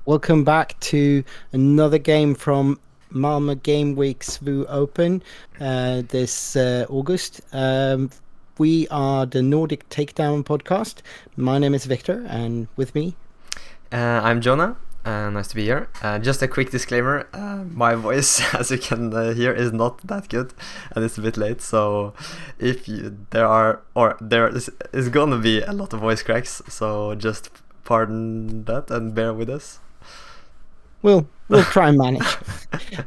Welcome back to another game from Malmö Game Week SWU Open this August. We are the Nordic Takedown podcast. My name is Viktor, and with me, I'm Jonah. Nice to be here. Just a quick disclaimer: my voice, as you can hear, is not that good, and it's a bit late. So, if there is gonna be a lot of voice cracks, so just pardon that and bear with us. we'll try and manage.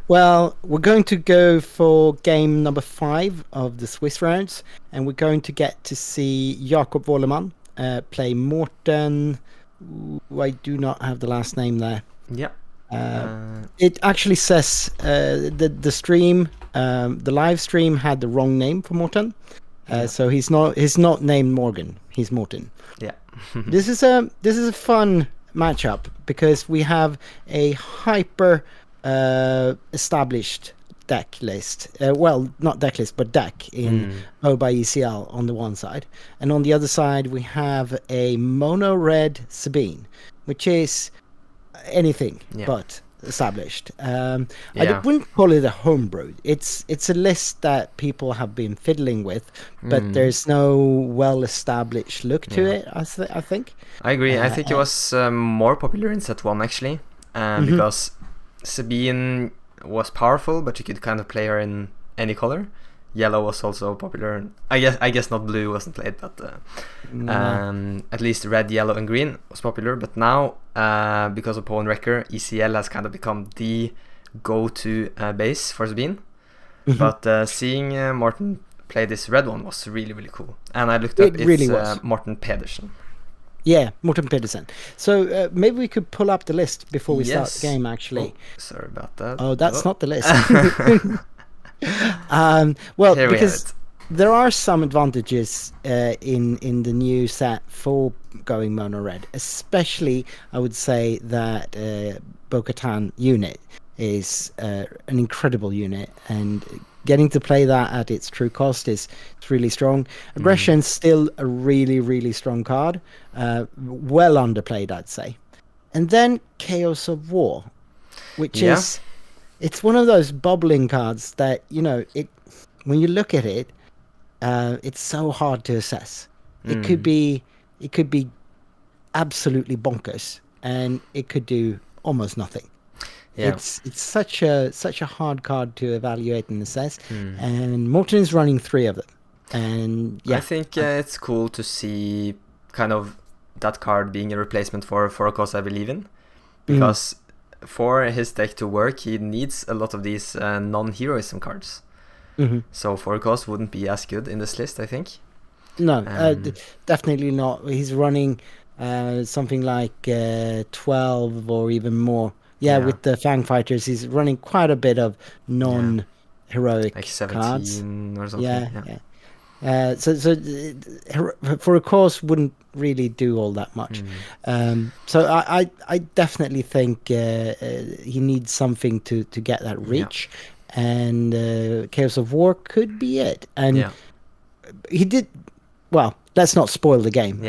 Well, we're going to go for game number 5 of the Swiss rounds, and we're going to get to see Jakob Wollemann play Morten. I do not have the last name there. Yeah. It actually says the stream, the live stream had the wrong name for Morten, so he's not named Morgan. He's Morten. Yeah. This is a fun matchup because we have a hyper established deck list. Well, not deck list, but deck in Boba ECL on the one side, and on the other side we have a mono red Sabine, which is anything but established. I wouldn't call it a homebrew. It's a list that people have been fiddling with, but there's no well-established look to it. I think. I agree. I think it was more popular in set 1 actually, because Sabine was powerful, but you could kind of play her in any color. Yellow was also popular. I guess not blue wasn't played, but at least red, yellow, and green was popular. But now, because of Pawn Wrecker, ECL has kind of become the go-to base for Sabine. But seeing Morten play this red one was really, really cool. And I looked up, it's Morten Pedersen. Yeah, Morten Pedersen. So maybe we could pull up the list before we start the game, actually. Oh, sorry about that. Oh, that's not the list. Well, because there are some advantages in the new set for going mono red, especially I would say that Bo-Katan unit is an incredible unit, and getting to play that at its true cost is really strong. Aggression's still a really, really strong card, well underplayed, I'd say. And then Chaos of War, which is, it's one of those bubbling cards that, when you look at it, it's so hard to assess. It could be absolutely bonkers, and it could do almost nothing. Yeah. It's such a hard card to evaluate and assess, and Morten is running 3 of them. And I think it's cool to see kind of that card being a replacement for a cause I believe in, because for his deck to work, he needs a lot of these non-heroism cards. So for a cause wouldn't be as good in this list, I think. No, definitely not. He's running something like 12 or even more. Yeah, with the Fang Fighters, he's running quite a bit of non-heroic like 17 cards. Or something. So for a course wouldn't really do all that much. So I definitely think he needs something to get that reach, and Chaos of War could be it. And he did well. Let's not spoil the game.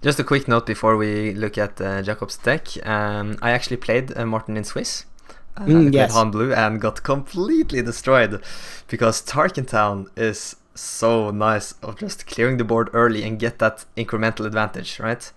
Just a quick note before we look at Jakob's deck. I actually played Morten in Swiss. I played Han Blue and got completely destroyed because Tarkingtown is so nice of just clearing the board early and get that incremental advantage, right?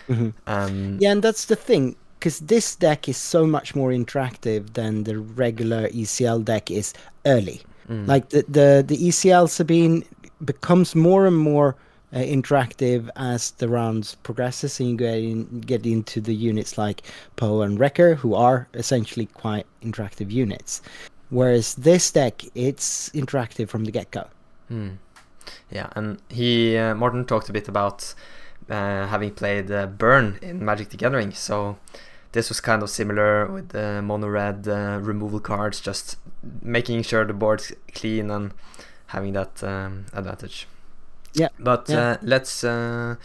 And that's the thing, because this deck is so much more interactive than the regular ECL deck is early. Like the ECL Sabine becomes more and more interactive as the rounds progresses, and you get into the units like Poe and Wrecker, who are essentially quite interactive units, whereas this deck, it's interactive from the get-go. Yeah, and Morten talked a bit about having played Burn in Magic the Gathering, so this was kind of similar with the mono red removal cards, just making sure the board's clean and having that advantage. But let's not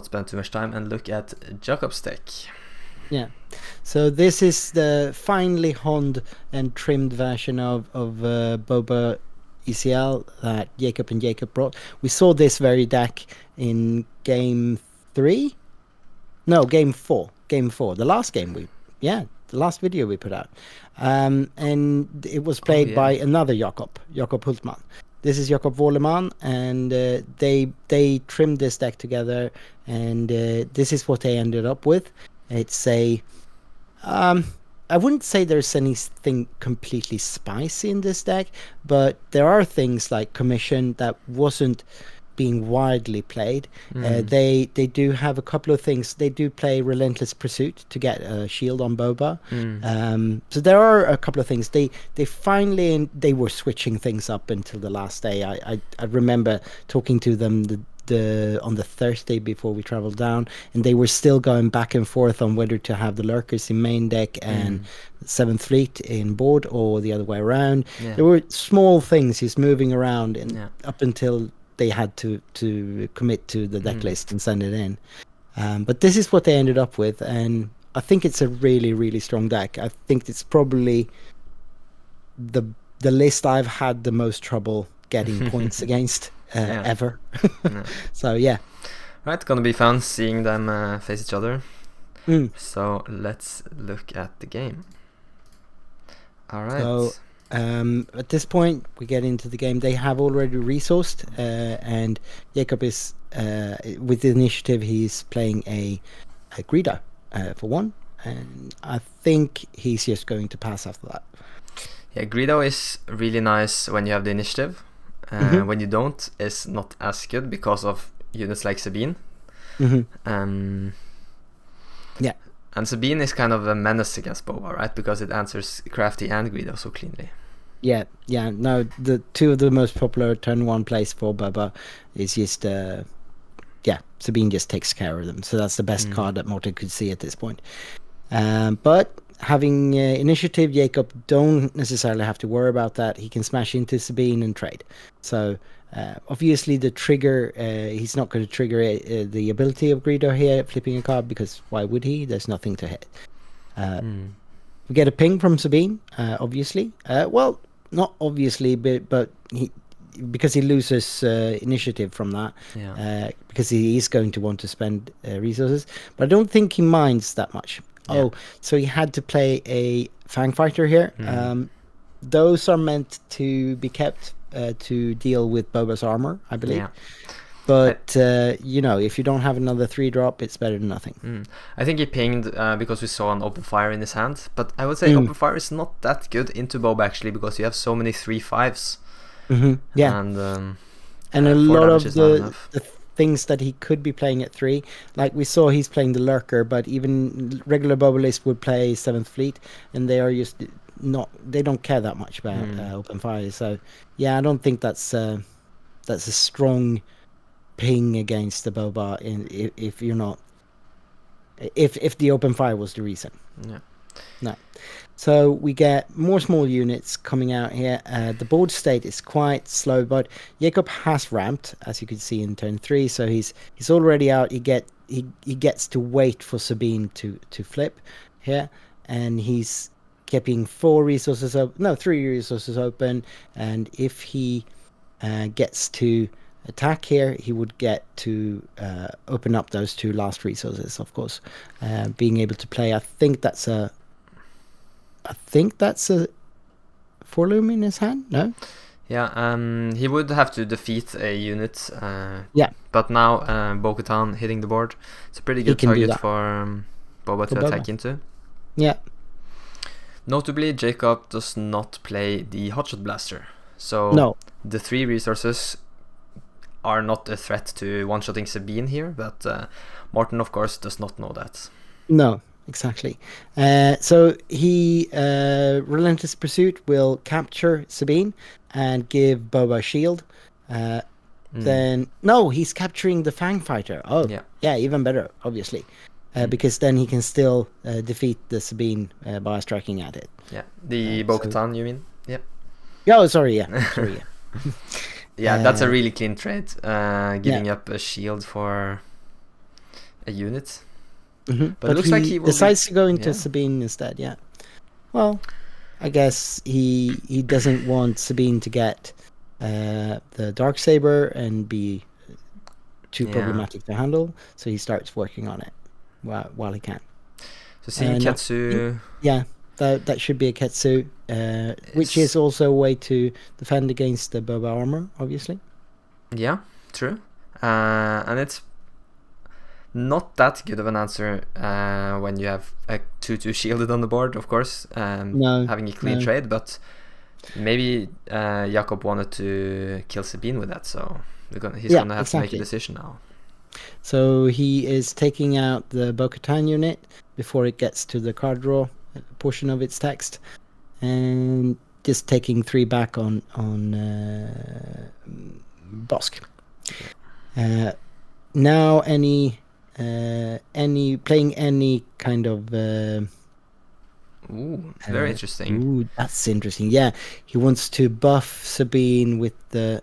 spend too much time and look at Jakob's deck. So this is the finely honed and trimmed version of Boba ECL that Jakob and Jakob brought. We saw this very deck in game 3. No, game 4. game 4, the last video we put out, and it was played by another Jakob Hultman. This is Jakob Wolleman, and they trimmed this deck together, and this is what they ended up with. It's a I wouldn't say there's anything completely spicy in this deck, but there are things like Commission that wasn't being widely played. They do have a couple of things. They do play Relentless Pursuit to get a shield on Boba. So there are a couple of things. They finally they were switching things up until the last day. I remember talking to them on the Thursday before we traveled down, and they were still going back and forth on whether to have the lurkers in main deck and 7th Fleet in board, or the other way around. There were small things he's moving around up until they had to commit to the deck list and send it in. But this is what they ended up with, and I think it's a really, really strong deck. I think it's probably the list I've had the most trouble getting points against ever. So yeah. Right, gonna be fun seeing them face each other. So let's look at the game. All right. So at this point, we get into the game. They have already resourced, and Jakob is with the initiative. He's playing a Greedo for 1, and I think he's just going to pass after that. Yeah, Greedo is really nice when you have the initiative. When you don't, it's not as good because of units like Sabine. And Sabine is kind of a menace against Boba, right? Because it answers Crafty and Greedo so cleanly. Yeah. No, the two of the most popular turn 1 plays for Boba is just Sabine just takes care of them. So that's the best card that Morten could see at this point. But having initiative, Jakob don't necessarily have to worry about that. He can smash into Sabine and trade. So obviously the trigger, he's not going to trigger the ability of Greedo here, flipping a card, because why would he? There's nothing to hit. We get a ping from Sabine, obviously. Well, not obviously, but because he loses initiative from that, because he is going to want to spend resources. But I don't think he minds that much. So he had to play a Fang Fighter here. Those are meant to be kept to deal with Boba's armor, I believe. But if you don't have another 3-drop, it's better than nothing. I think he pinged because we saw an Open Fire in his hand. But I would say Open Fire is not that good into Boba, actually, because you have so many 3/5s. And a lot of the things that he could be playing at 3, like we saw, he's playing the Lurker, but even regular Bobalist would play 7th Fleet, and they are just they don't care that much about Open Fire. So I don't think that's a strong ping against the Boba if you're not, if the Open Fire was the reason. No. So we get more small units coming out here. The board state is quite slow, but Jakob has ramped, as you can see in turn 3. So he's already out. He gets to wait for Sabine to flip here, and he's keeping 3 resources open. And if he gets to attack here, he would get to open up those 2 last resources, of course. Being able to play, I think that's a 4-loom in his hand. No. He would have to defeat a unit. But now Bo-Katan hitting the board. It's a pretty good target for Boba to attack into. Yeah. Notably, Jakob does not play the Hotshot Blaster. So the 3 resources are not a threat to one-shotting Sabine here, but Morten, of course, does not know that. No, exactly. So he, Relentless Pursuit will capture Sabine and give Boba a shield. Then, no, he's capturing the Fang Fighter. Oh, yeah, even better, obviously. Because then he can still defeat the Sabine by striking at it. Yeah, the Bo-Katan, you mean? Yeah. Oh, sorry, yeah. Yeah, that's a really clean trade. Giving up a shield for a unit. But it looks like he decides to go into Sabine instead. Yeah. Well, I guess he doesn't want Sabine to get the Darksaber and be too problematic to handle, so he starts working on it while he can. So seeing Ketsu... Yeah, that should be a Ketsu, which is also a way to defend against the Boba armor, obviously. Yeah, true. And it's not that good of an answer when you have a 2/2 shielded on the board, of course, having a clean trade, but maybe Jakob wanted to kill Sabine with that, so he's gonna have to make a decision now. So he is taking out the Bo-Katan unit before it gets to the card draw portion of its text, and just taking 3 back on Bosk. Now playing any kind of very interesting. That's interesting. Yeah, he wants to buff Sabine with the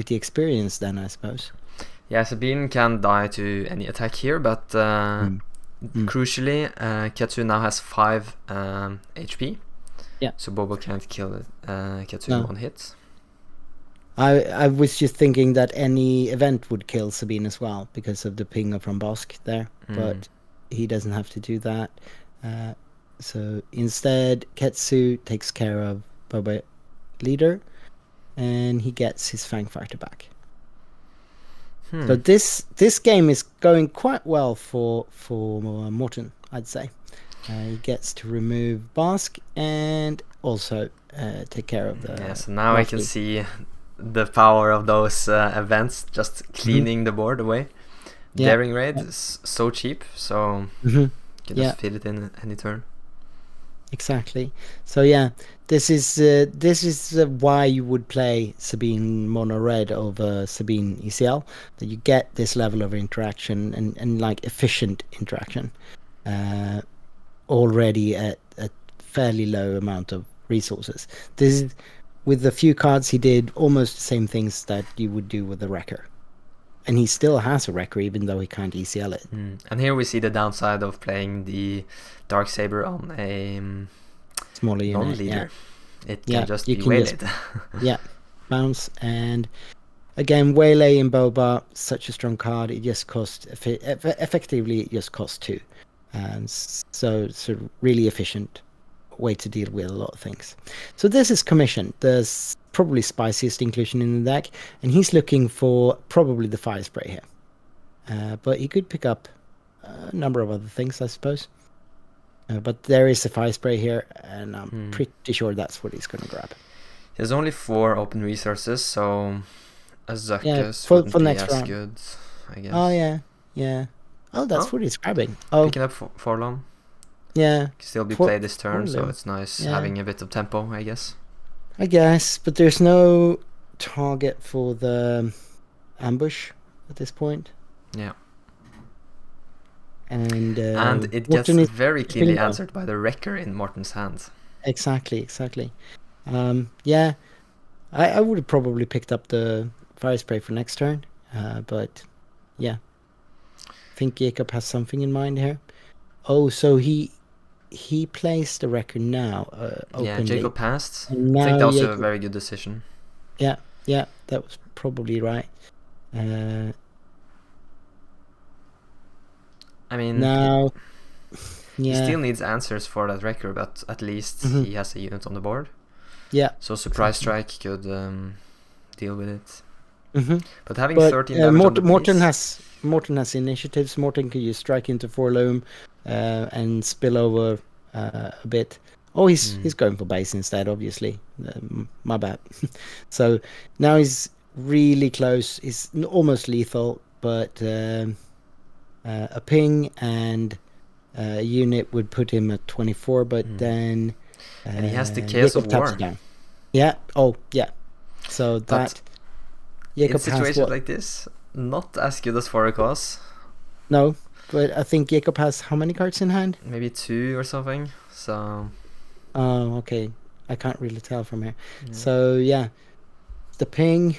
experience then, I suppose. Yeah, Sabine can die to any attack here, but crucially, Ketsu now has 5 HP. Yeah. So Boba can't kill Ketsu in 1 hit. I was just thinking that any event would kill Sabine as well because of the ping from Bosk there, but he doesn't have to do that. So instead, Ketsu takes care of Boba Leader, and he gets his Fangfighter back. So this game is going quite well for Morten, I'd say. He gets to remove Bosk and also take care of the... Yeah, so now I can see the power of those events, just cleaning the board away. Daring Raid is so cheap, so you can just fit it in any turn. Exactly. So yeah, this is why you would play Sabine Mono Red over Sabine ECL, that you get this level of interaction and like efficient interaction already at a fairly low amount of resources. This is, with the few cards he did almost the same things that you would do with a Wrecker. And he still has a Wrecker even though he can't ECL it. And here we see the downside of playing the Darksaber on a smaller unit, non-leader. It can just be waylaid. Bounce. And again, Waylay in Boba, such a strong card. It just costs effectively. It just costs 2, and so it's a really efficient way to deal with a lot of things. So this is Commission, the probably spiciest inclusion in the deck, and he's looking for probably the Fire Spray here. But he could pick up a number of other things, I suppose. But there is a Fire Spray here, and I'm pretty sure that's what he's going to grab. There's only 4 open resources, so a Zuckus for wouldn't be next as round. good, I guess. Oh, yeah. Oh, that's what he's grabbing. Oh, picking up Forlom. Yeah. Can still be played this turn, so it's nice having a bit of tempo, I guess. I guess, but there's no target for the ambush at this point. Yeah. And it gets very clearly answered by the Wrecker in Morten's hands. Exactly. Yeah, I would have probably picked up the Fire Spray for next turn, but yeah, I think Jakob has something in mind here. Oh, so he plays the Wrecker now. Yeah, Jakob passed. I think that was a very good decision. Yeah, that was probably right. I mean, now, he still needs answers for that Wrecker, but at least he has a unit on the board. Yeah. So Surprise Strike could deal with it. But having 13 damage on the Morten has initiatives. Morten can use Strike into Forloom and spill over a bit. Oh, he's going for base instead, obviously. My bad. So now he's really close. He's almost lethal, but a ping and a unit would put him at 24, but then... and he has the Chaos of War. Yeah. Oh, yeah. So that... In situations like this, not as good as Foricos. No, but I think Jakob has how many cards in hand? Maybe 2 or something. So... Oh, okay. I can't really tell from here. Yeah. So, yeah. The ping.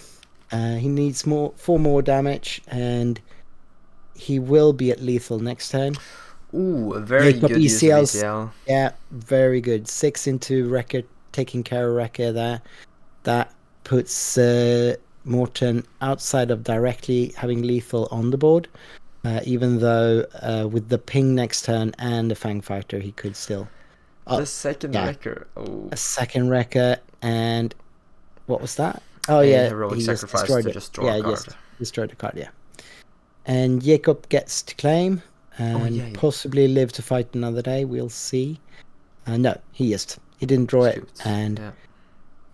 He needs 4 more damage, and he will be at lethal next turn. Ooh, a very Jakob good use of ECL. Yeah, very good. 6 into Wrecker, taking care of Wrecker there. That puts Morten outside of directly having lethal on the board. even though with the ping next turn and the Fang Fighter, he could still. The second wrecker. Oh. A second wrecker, and what was that? Oh A yeah, heroic he just sacrifice destroyed to it. just draw a card. Just destroyed the card. Yeah, and Jacob gets to claim and possibly live to fight another day. We'll see. No, he didn't draw it, and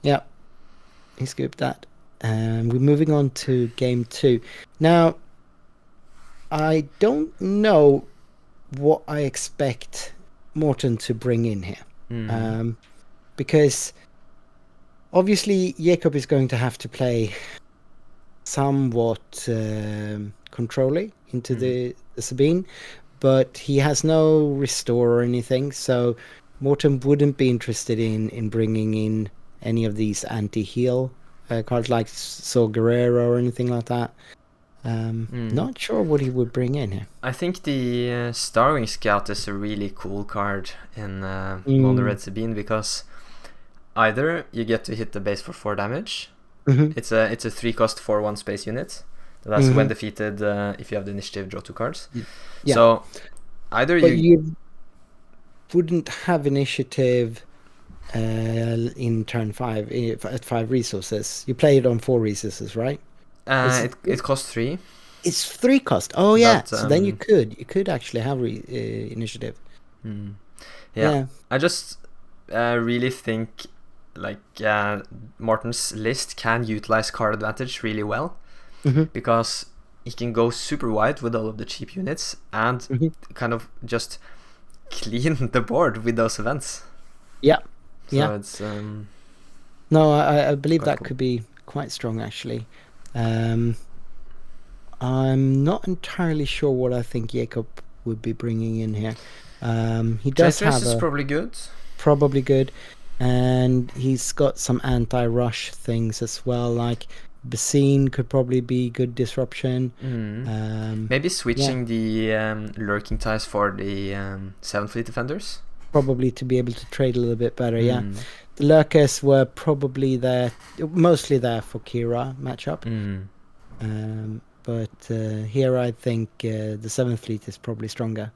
he scooped that. And we're moving on to game 2. Now, I don't know what I expect Morten to bring in here, because obviously Jacob is going to have to play somewhat controlly into the Sabine, but he has no restore or anything, so Morten wouldn't be interested in bringing in any of these anti-heal cards like Saw Guerrero or anything like that. Not sure what he would bring in here. I think the Starwing Scout is a really cool card in Mono Red Sabine, because either you get to hit the base for 4 damage. It's a 3-cost 4/1 space unit. That's when defeated. If you have the initiative, draw 2 cards. Yeah. So either you wouldn't have initiative in turn 5 at 5 resources. You play it on 4 resources, right? It costs 3. It's 3 cost. Oh yeah, but, so then you could actually have initiative. Yeah, I just really think like Morten's list can utilize card advantage really well, because he can go super wide with all of the cheap units and kind of just clean the board with those events. So it's no, I believe that cool. could be quite strong actually. I'm not entirely sure what I think Jacob would be bringing in here. He does have is probably good, and he's got some anti-rush things as well, like Basine could probably be good disruption. Maybe switching the lurking ties for the 7th Fleet defenders, probably to be able to trade a little bit better. The lurkers were probably mostly there for Kira matchup. But here I think the 7th Fleet is probably stronger.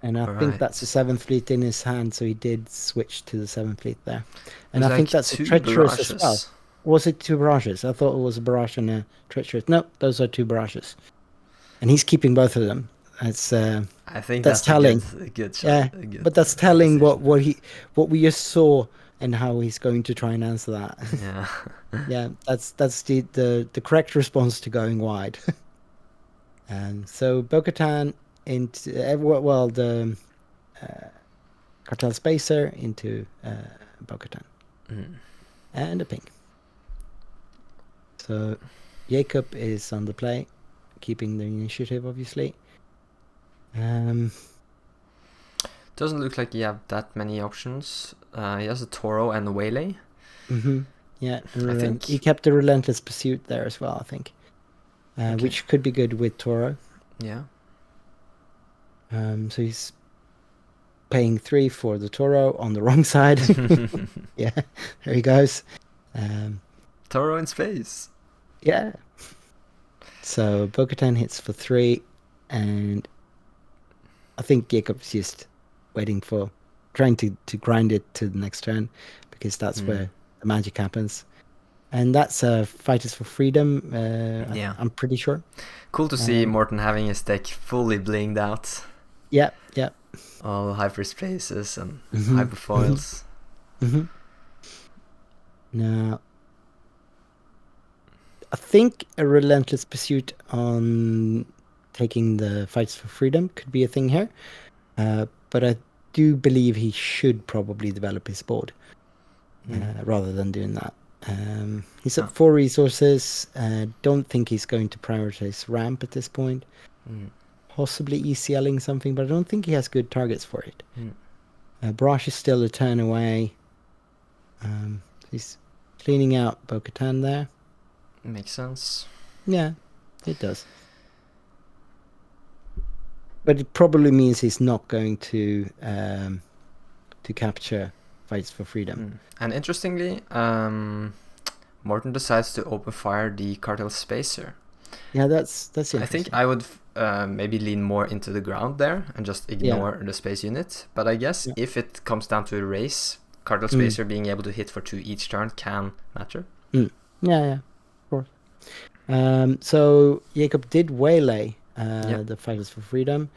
And I think that's the 7th Fleet in his hand, so he did switch to the 7th Fleet there. And I think that's a treacherous as well. Was it 2 barrages? I thought it was a barrage and a treacherous. No, those are 2 barrages. And he's keeping both of them. That's I think that's telling. A good shot. But that's telling what we just saw and how he's going to try and answer that. That's the correct response to going wide. And so Bo-Katan into the Cartel Spacer into Bo-Katan and a ping. So Jacob is on the play, keeping the initiative obviously. Doesn't look like you have that many options. He has a Toro and a Waylay. Yeah, I think he kept the Relentless Pursuit there as well, I think, which could be good with Toro. Yeah. So he's paying 3 for the Toro on the wrong side. Yeah, there he goes. Toro in space. Yeah. So Bo-Katan hits for 3, and I think Jacob's just trying to grind it to the next turn, because that's where the magic happens. And that's Fighters for Freedom, I'm pretty sure. Cool to see Morten having his deck fully blinged out. Yeah. All hyperspaces and hyperfoils. Now, I think a Relentless Pursuit on taking the Fights for Freedom could be a thing here. But I do believe he should probably develop his board rather than doing that. He's at 4 resources. Don't think he's going to prioritize ramp at this point. Possibly ECLing something, but I don't think he has good targets for it. Barrage is still a turn away. He's cleaning out Bo-Katan there. Makes sense. Yeah, it does. But it probably means he's not going to capture Fights for Freedom. And interestingly, Morten decides to open fire the Cartel Spacer. Yeah, that's interesting. I think I would maybe lean more into the ground there and just ignore the space unit. But I guess if it comes down to a race, Cartel Spacer being able to hit for 2 each turn can matter. Yeah, of course. So Jacob did waylay the Fighters for Freedom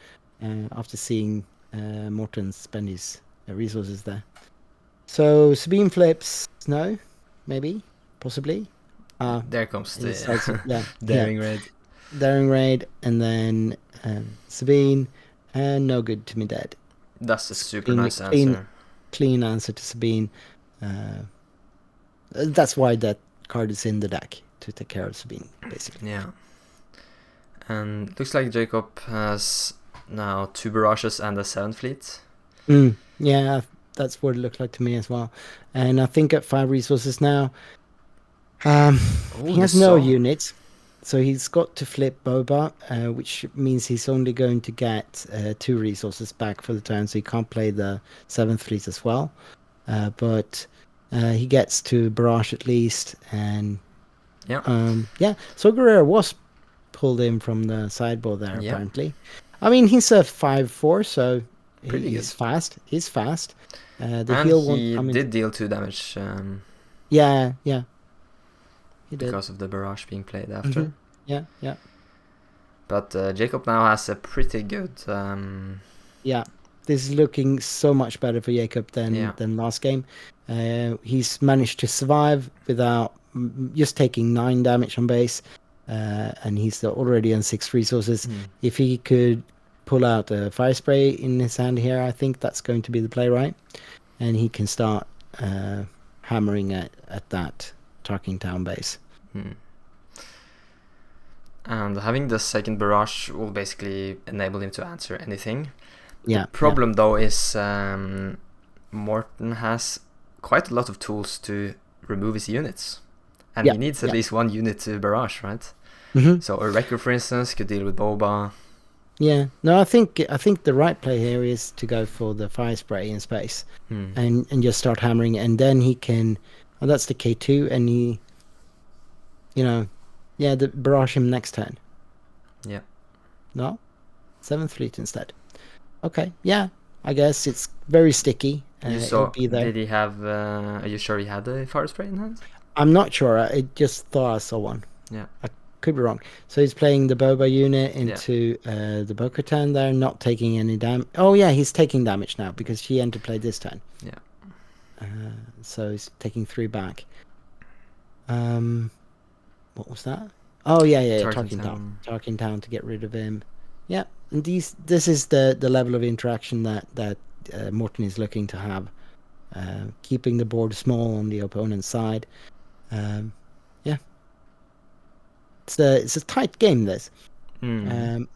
after seeing Morten spend his resources there. So Sabine flips, no, maybe, possibly. There comes the Daring Raid. Daring Raid, and then Sabine, and no good to me dead. That's a super nice answer. Clean answer to Sabine. That's why that card is in the deck, to take care of Sabine, basically. Yeah. And looks like Jacob has now 2 Barrages and a 7th fleet. Yeah, that's what it looked like to me as well. And I think at 5 resources now, he has no units. So he's got to flip Boba, which means he's only going to get 2 resources back for the turn, so he can't play the 7th fleet as well. But he gets to barrage at least, and so Guerrero was pulled in from the sideboard there apparently. I mean, he's a 5/4, so he's fast. He's fast. The and heal he won't come did deal 2 damage. Yeah. He did. Because of the barrage being played after. Yeah. But Jacob now has a pretty good. This is looking so much better for Jacob than last game. He's managed to survive without just taking 9 damage on base, and he's already on 6 resources. If he could pull out a fire spray in his hand here, I think that's going to be the play, right? And he can start hammering at that Tarkingtown base. And having the second barrage will basically enable him to answer anything. The problem though is Morten has quite a lot of tools to remove his units, and he needs at least 1 unit to barrage, right? So a Wrecker, for instance, could deal with Boba. Yeah, no, I think the right play here is to go for the fire spray in space and just start hammering, and then he can. Oh, that's the K2, and he, barrage him next turn. Yeah. No, 7th fleet instead. Okay, yeah, I guess it's very sticky. Did he have? Are you sure he had the fire spray in hand? I'm not sure. I just thought I saw one. Yeah. I could be wrong. So he's playing the Boba unit into the Bo-Katan there, not taking any damage. Oh yeah, he's taking damage now because she entered play this turn. Yeah. So he's taking 3 back. What was that? Oh yeah. Tarkingtown to get rid of him. Yeah, and this is the level of interaction that Morten is looking to have, keeping the board small on the opponent's side. It's a tight game, this.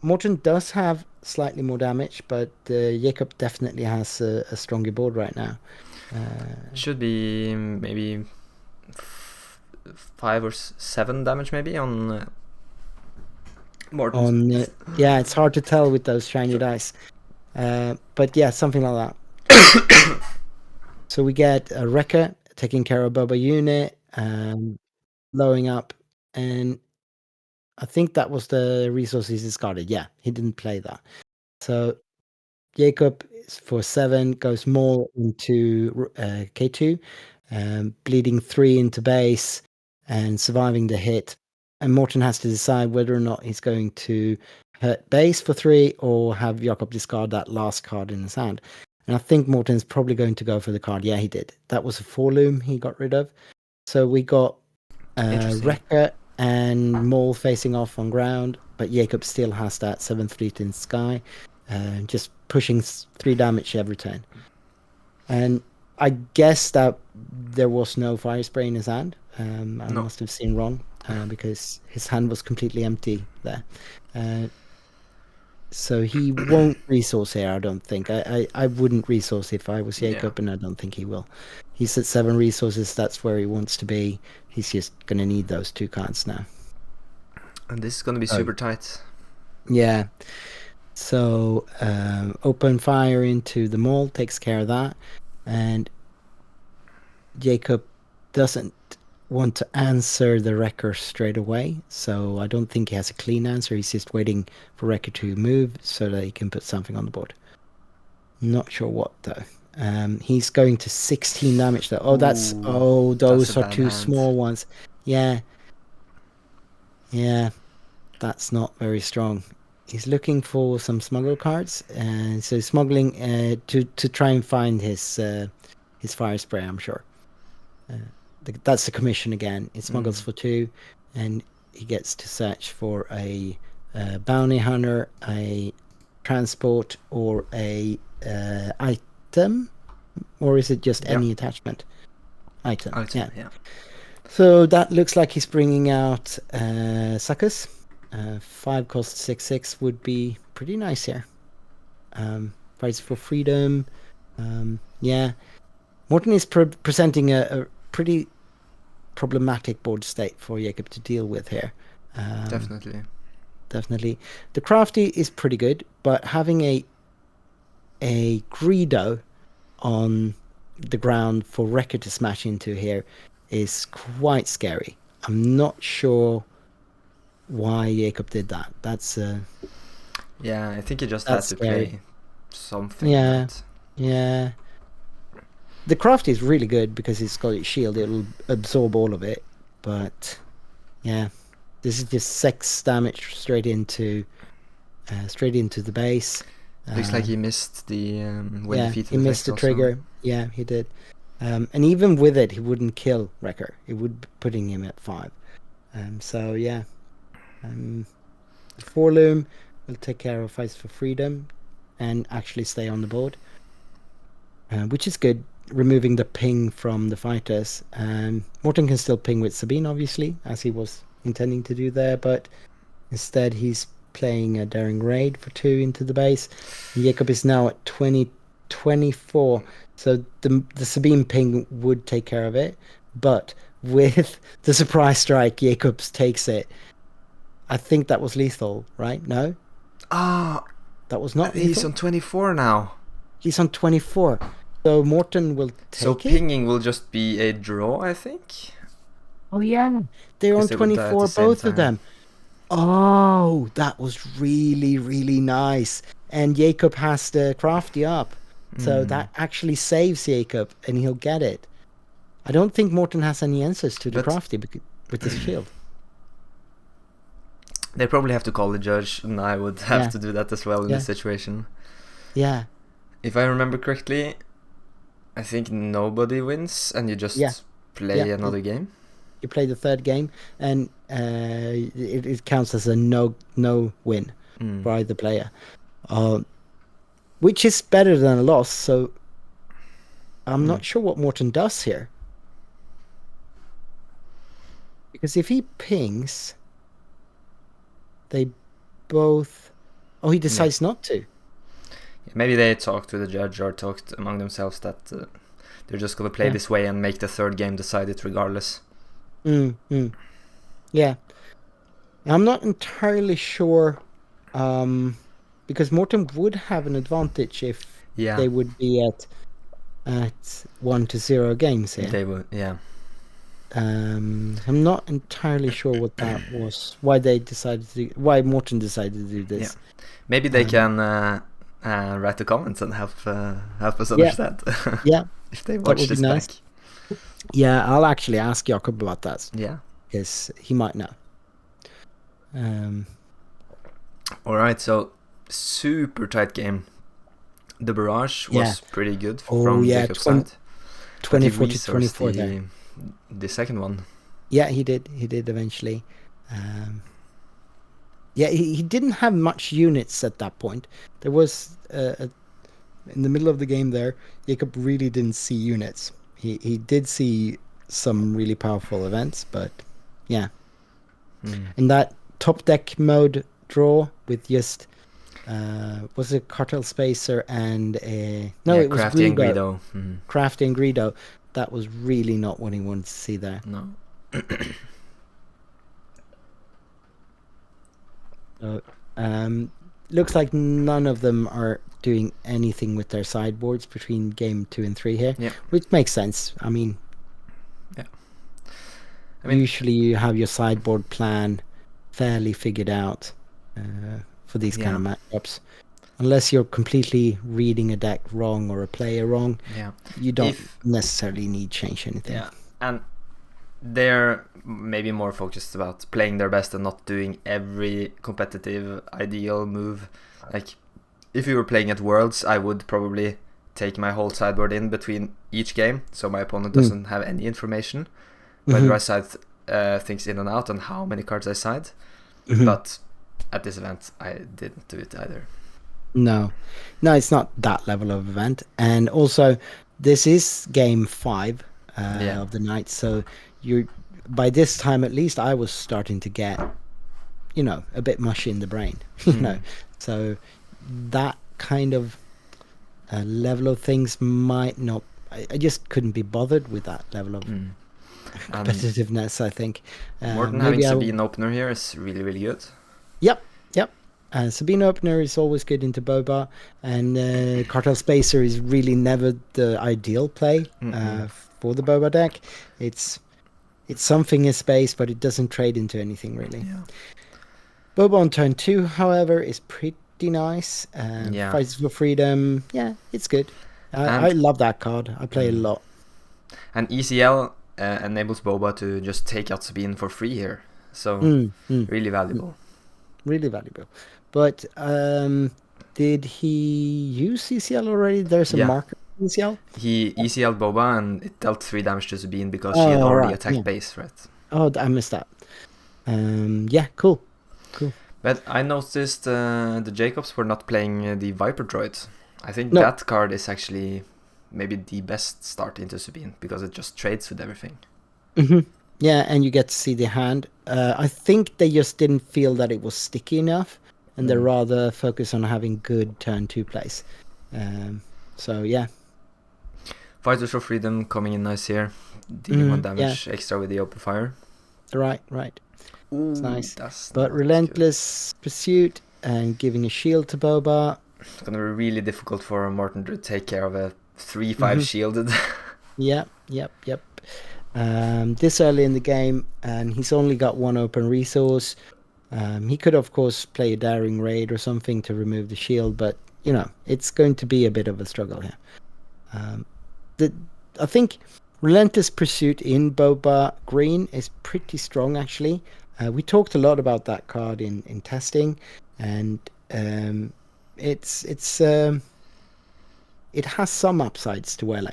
Morten does have slightly more damage, but Jacob definitely has a stronger board right now. Should be maybe 5 or 7 damage maybe on Morten. It's hard to tell with those shiny dice. But yeah, something like that. So we get a Wrecker taking care of Boba unit, blowing up, and I think that was the resources discarded. Yeah, he didn't play that. So Jacob for 7 goes more into K2, bleeding 3 into base and surviving the hit. And Morten has to decide whether or not he's going to hurt base for 3 or have Jakob discard that last card in his hand. And I think Morten's probably going to go for the card. Yeah, he did. That was a 4 loom he got rid of. So we got Wrecker and Maul facing off on ground, but Jacob still has that 7th fleet in sky, just pushing 3 damage every turn. And I guess that there was no fire spray in his hand. I must have seen wrong because his hand was completely empty there. So he won't resource here, I don't think. I wouldn't resource if I was Jacob, and I don't think he will. He's at 7 resources, that's where he wants to be. He's just going to need those 2 cards now. And this is going to be super tight. Yeah. So open fire into the Maul takes care of that. And Jacob doesn't want to answer the wrecker straight away, so I don't think he has a clean answer. He's just waiting for wrecker to move so that he can put something on the board. Not sure what though. He's going to 16 damage though. Oh, That's those a are bad two hand. small ones. Yeah, that's not very strong. He's looking for some smuggle cards, and so smuggling to try and find his fire spray. I'm sure. That's the commission again. It smuggles for 2, and he gets to search for a bounty hunter, a transport, or a item, or is it just any attachment? Item. Yeah. So that looks like he's bringing out suckers. 5 cost 6/6 would be pretty nice here. Price for freedom. Yeah. Morten is presenting a pretty problematic board state for Jacob to deal with here. Definitely. The crafty is pretty good, but having a Greedo on the ground for Wrecker to smash into here is quite scary. I'm not sure why Jacob did that. That's yeah, I think he just had to scary. play something. Yeah. The crafty is really good because it's got its shield. It'll absorb all of it. But yeah, this is just 6 damage straight into the base. Looks like he missed the he missed the trigger. Yeah, he did. And even with it, he wouldn't kill Wrecker. It would be putting him at 5. So yeah, Forloom will take care of Fights for Freedom and actually stay on the board, which is good. Removing the ping from the fighters. Morten can still ping with Sabine, obviously, as he was intending to do there, but instead he's playing a Daring Raid for 2 into the base. Jacob is now at 24, so the Sabine ping would take care of it, but with the surprise strike, Jacobs takes it. I think that was lethal, right? No? That was not lethal? He's on 24 now. He's on 24. So Morten will take so pinging will just be a draw, I think. Oh yeah, they're on 24, both of them. Oh, that was really, really nice. And Jacob has the crafty up, so that actually saves Jacob, and he'll get it. I don't think Morten has any answers to the crafty with this shield. They probably have to call the judge, and I would have to do that as well in this situation. Yeah. If I remember correctly, I think nobody wins, and you just play another game. You play the 3rd game, and it counts as a no win for either player, which is better than a loss. So I'm not sure what Morten does here, because if he pings, they both. Oh, he decides not to. Maybe they talked to the judge or talked among themselves that they're just going to play this way and make the 3rd game decide it regardless. Yeah. I'm not entirely sure, because Morten would have an advantage if they would be at 1-0 games here. They would, yeah. I'm not entirely sure what that was. Why Morten decided to do this. Yeah. Maybe they can write the comments and help us understand. Yeah. If they watch this back. Yeah, I'll actually ask Jakob about that. Yeah. Because he might know. Alright, so super tight game. The barrage was pretty good from Jacob's side. 24-24 there. The second one. Yeah, he did eventually. He didn't have much units at that point. There was in the middle of the game there, Jacob really didn't see units. He did see some really powerful events, but yeah. In that top deck mode draw with just was it Cartel Spacer and it was Crafty and Greedo. Crafty and Greedo. That was really not what he wanted to see there. No. Looks like none of them are doing anything with their sideboards between game 2 and 3 here, which makes sense. I mean, I mean, usually you have your sideboard plan fairly figured out for these kind of matchups. Unless you're completely reading a deck wrong or a player wrong, you don't necessarily need to change anything. Yeah, and they're maybe more focused about playing their best and not doing every competitive ideal move. Like, if we were playing at Worlds, I would probably take my whole sideboard in between each game, so my opponent doesn't have any information whether I side things in and out and how many cards I side. But at this event, I didn't do it either. No, it's not that level of event. And also, this is game 5 of the night, so by this time at least I was starting to get, a bit mushy in the brain, So that kind of level of things might not. I just couldn't be bothered with that level of competitiveness. I think Morten having Sabine opener here is really, really good. Yep. Sabine opener is always good into Boba, and Cartel Spacer is really never the ideal play for the Boba deck. It's something in space, but it doesn't trade into anything really. Yeah. Boba on turn 2, however, is pretty nice. Fights for Freedom, it's good. I love that card. I play a lot. And ECL enables Boba to just take out Sabine for free here, so really valuable. Really valuable. But did he use ECL already? There's a marker in ECL? He ECL'd Boba and it dealt 3 damage to Sabine because she had already attacked base, right? Oh, I missed that. Cool. But I noticed the Jacobs were not playing the Viper Droid. I think that card is actually maybe the best start into Sabine because it just trades with everything. Yeah, and you get to see the hand. I think they just didn't feel that it was sticky enough, and they're rather focused on having good turn 2 plays. So, yeah. Fighters for Freedom coming in nice here. Dealing 1 damage extra with the open fire. Right. Ooh, it's nice. But Relentless Pursuit and giving a shield to Boba. It's going to be really difficult for Morten to take care of a 3-5 shielded. Yep. This early in the game, and he's only got 1 open resource. He could, of course, play a Daring Raid or something to remove the shield, but, it's going to be a bit of a struggle here. I think Relentless Pursuit in Boba Green is pretty strong, actually. We talked a lot about that card in testing, and it has some upsides to LA.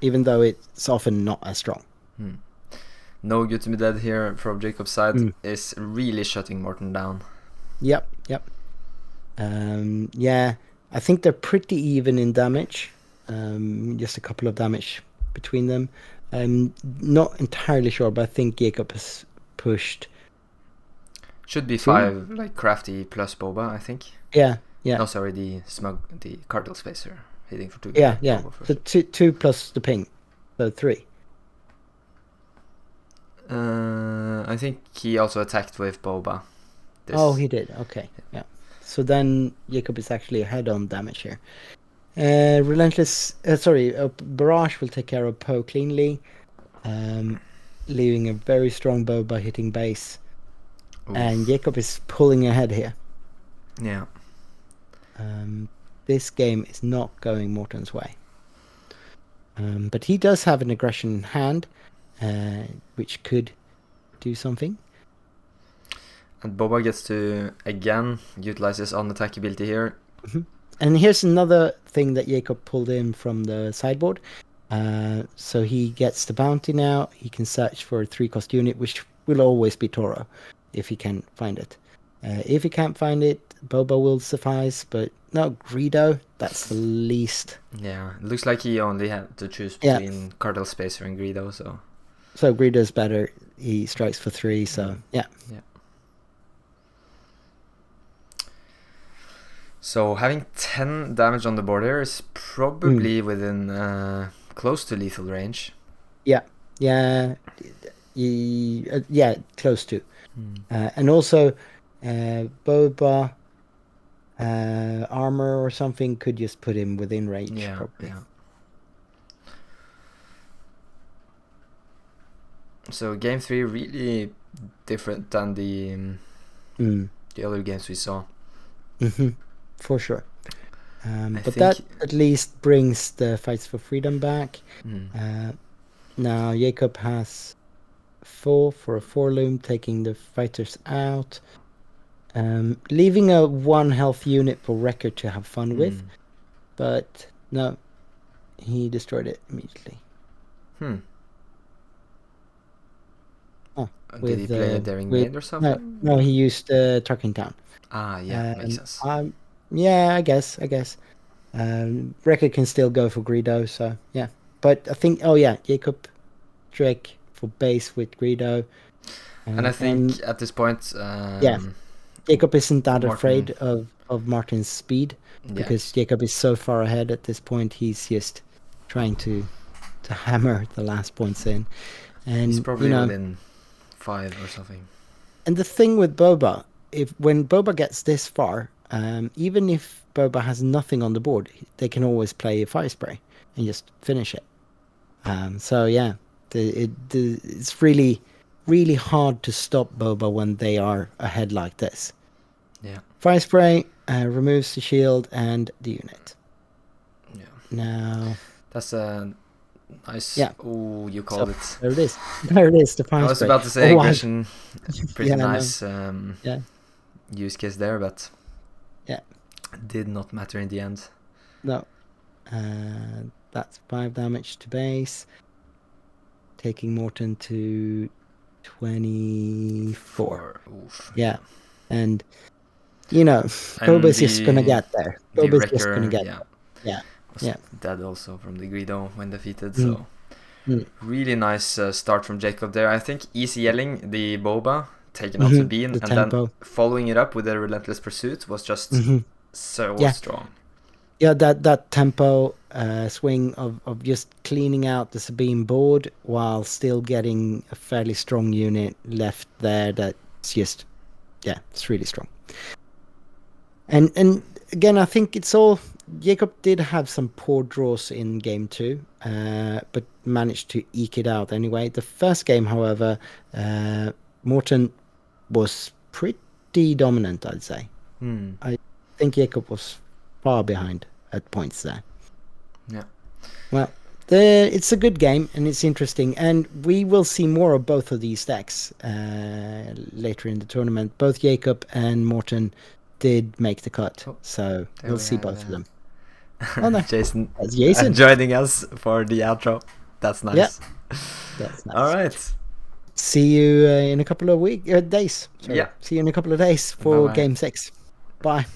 Even though it's often not as strong. No Good to Be Dead here from Jacob's side is really shutting Morten down. Yep. I think they're pretty even in damage. Just a couple of damage between them. I'm not entirely sure, but I think Jacob has pushed. Should be 5, like Crafty plus Boba, I think. Yeah. No, sorry, the Cartel Spacer hitting for 2. Yeah. So 2 plus the ping, so 3. I think he also attacked with Boba. Oh, he did. Okay. Yeah. So then Jacob is actually ahead on damage here. Barrage will take care of Poe cleanly, leaving a very strong Boba hitting base. Oof. And Jacob is pulling ahead here. Yeah. This game is not going Morten's way. But he does have an aggression hand, which could do something. And Boba gets to, again, utilize his on-attack ability here. And here's another thing that Jacob pulled in from the sideboard. So he gets the bounty now. He can search for a 3-cost unit, which will always be Toro, if he can find it. If he can't find it, Boba will suffice. But no, Greedo, that's the least. Yeah, it looks like he only had to choose between Cartel Spacer and Greedo. So Greedo's better. He strikes for 3, so yeah. So having 10 damage on the board here is probably within close to lethal range. Yeah, close to. And also, Boba armor or something could just put him within range. Probably. So game 3 really different than the other games we saw. For sure. But think- that at least brings the fights for freedom back. Now Jacob has 4 for a 4-loom, taking the fighters out, leaving a 1 health unit for Record to have fun with. But no, he destroyed it immediately. Did he play a daring maid or something? No, he used Tarkingtown. Makes sense. Yeah, I guess. Record can still go for Greedo, so yeah. But I think, Jacob Drake for base with Greedo. And I think at this point, Jacob isn't that Martin- afraid of Martin's speed, because Jacob is so far ahead at this point. He's just trying to hammer the last points in. And he's probably within 5 or something. And the thing with Boba, when Boba gets this far, even if Boba has nothing on the board, they can always play a fire spray and just finish it. So yeah, it's really, really hard to stop Boba when they are ahead like this. Yeah. Fire spray removes the shield and the unit. Yeah. Now. That's a nice. Yeah. Oh, you called it. There it is. There it is. The fire spray. I was about to say aggression. Pretty Yeah, nice. Use case there, but yeah, did not matter in the end. No. That's 5 damage to base, taking Morton to 24. Oof. Yeah, and Boba's just gonna get there. Boba's just gonna get there. Yeah. Dead also from the Greedo when defeated. So really nice start from Jacob there. I think ECLing the Boba, taking out Sabine, and then following it up with a relentless pursuit was just so strong. Yeah, that tempo swing of just cleaning out the Sabine board while still getting a fairly strong unit left there. That's just, it's really strong. And again, I think it's all. Jacob did have some poor draws in game 2, but managed to eke it out anyway. The first game, however, Morton was pretty dominant, I'd say. I think Jacob was far behind at points there. Yeah. Well, it's a good game and it's interesting, and we will see more of both of these decks later in the tournament. Both Jacob and Morton did make the cut, so we'll see both of them. Oh, no. Jason Jason joining us for the outro. That's nice. Yeah, that's nice. All right. See you in a couple of days. Sorry. Yeah. See you in a couple of days for Bye-bye. Game 6. Bye.